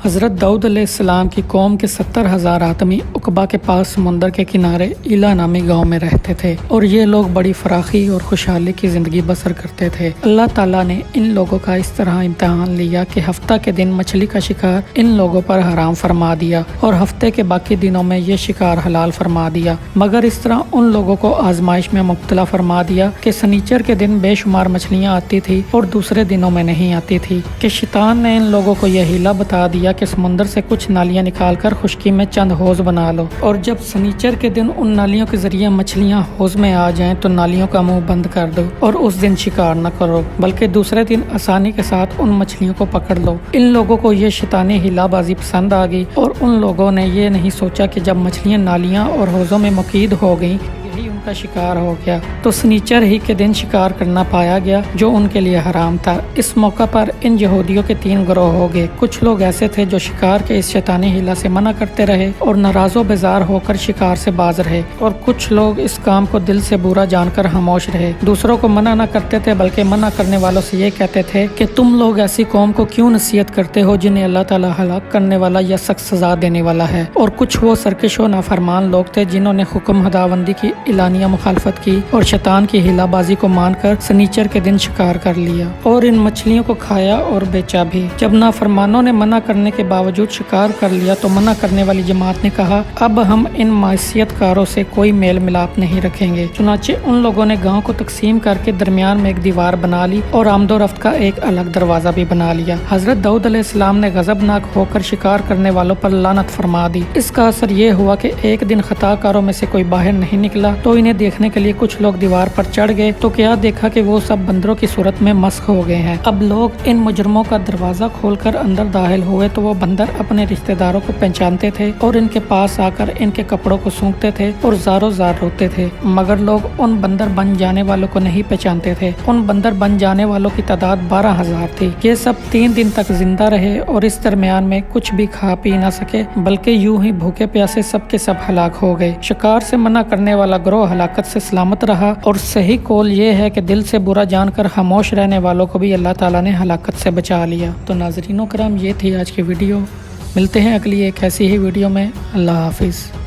حضرت داؤد علیہ السلام کی قوم کے 70,000 آدمی عقبہ کے پاس سمندر کے کنارے ایلا نامی گاؤں میں رہتے تھے اور یہ لوگ بڑی فراخی اور خوشحالی کی زندگی بسر کرتے تھے۔ اللہ تعالیٰ نے ان لوگوں کا اس طرح امتحان لیا کہ ہفتہ کے دن مچھلی کا شکار ان لوگوں پر حرام فرما دیا اور ہفتے کے باقی دنوں میں یہ شکار حلال فرما دیا، مگر اس طرح ان لوگوں کو آزمائش میں مبتلا فرما دیا کہ سنیچر کے دن بے شمار مچھلیاں آتی تھی اور دوسرے دنوں میں نہیں آتی تھی کہ شیطان نے ان لوگوں کو یہ ہیلا بتا دیا کہ سمندر سے کچھ نالیاں نکال کر خشکی میں چند حوض بنا لو، اور جب سنیچر کے دن ان نالیوں کے ذریعے مچھلیاں حوض میں آ جائیں تو نالیوں کا منہ بند کر دو اور اس دن شکار نہ کرو، بلکہ دوسرے دن آسانی کے ساتھ ان مچھلیوں کو پکڑ لو۔ ان لوگوں کو یہ شیطانی ہیلا بازی پسند آ گئی اور ان لوگوں نے یہ نہیں سوچا کہ جب مچھلیاں نالیاں اور حوضوں میں مقید ہو گئیں کا شکار ہو گیا تو سنیچر ہی کے دن شکار کرنا پایا گیا جو ان کے لیے حرام تھا۔ اس موقع پر ان یہودیوں کے 3 گروہ ہو گئے۔ کچھ لوگ ایسے تھے جو شکار کے اس شیطانی ہیلا سے منع کرتے رہے اور ناراض و بیزار ہو کر شکار سے باز رہے، اور کچھ لوگ اس کام کو دل سے برا جان کر خاموش رہے۔ دوسروں کو منع نہ کرتے تھے بلکہ منع کرنے والوں سے یہ کہتے تھے کہ تم لوگ ایسی قوم کو کیوں نصیحت کرتے ہو جنہیں اللہ تعالیٰ ہلاک کرنے والا یا سخت سزا دینے والا ہے۔ اور کچھ وہ سرکش و نافرمان لوگ تھے جنہوں نے حکم خداوندی کی اعلانیہ مخالفت کی اور شیطان کی ہیلا بازی کو مان کر سنیچر کے دن شکار کر لیا اور ان مچھلیوں کو کھایا اور بیچا بھی۔ جب نافرمانوں نے منع کرنے کے باوجود شکار کر لیا تو منع کرنے والی جماعت نے کہا اب ہم ان معصیت کاروں سے کوئی میل ملاپ نہیں رکھیں گے۔ چنانچہ ان لوگوں نے گاؤں کو تقسیم کر کے درمیان میں ایک دیوار بنا لی اور آمد و رفت کا ایک الگ دروازہ بھی بنا لیا۔ حضرت داؤد علیہ السلام نے غضبناک ہو کر شکار کرنے والوں پر لعنت فرما دی۔ اس کا اثر یہ ہوا کہ ایک دن خطا کاروں میں سے کوئی باہر نہیں نکلا تو انہیں دیکھنے کے لیے کچھ لوگ دیوار پر چڑھ گئے تو کیا دیکھا کہ وہ سب بندروں کی صورت میں مسخ ہو گئے ہیں۔ اب لوگ ان مجرموں کا دروازہ کھول کر اندر داخل ہوئے تو وہ بندر اپنے رشتہ داروں کو پہچانتے تھے اور ان کے پاس آ کر ان کے کپڑوں کو سونگتے تھے اور زار و زار روتے تھے، مگر لوگ ان بندر بن جانے والوں کو نہیں پہچانتے تھے۔ ان بندر بن جانے والوں کی تعداد 12,000 تھی۔ یہ سب 3 دن تک زندہ رہے اور اس درمیان میں کچھ بھی کھا پی نہ سکے بلکہ یوں ہی بھوکے پیاسے سب کے سب ہلاک ہو گئے۔ شکار سے منع کرنے والا گروہ ہلاکت سے سلامت رہا اور صحیح قول یہ ہے کہ دل سے برا جان کر خاموش رہنے والوں کو بھی اللہ تعالیٰ نے ہلاکت سے بچا لیا۔ تو ناظرین و کرام، یہ تھی آج کی ویڈیو۔ ملتے ہیں اگلی ایک ایسی ہی ویڈیو میں۔ اللہ حافظ۔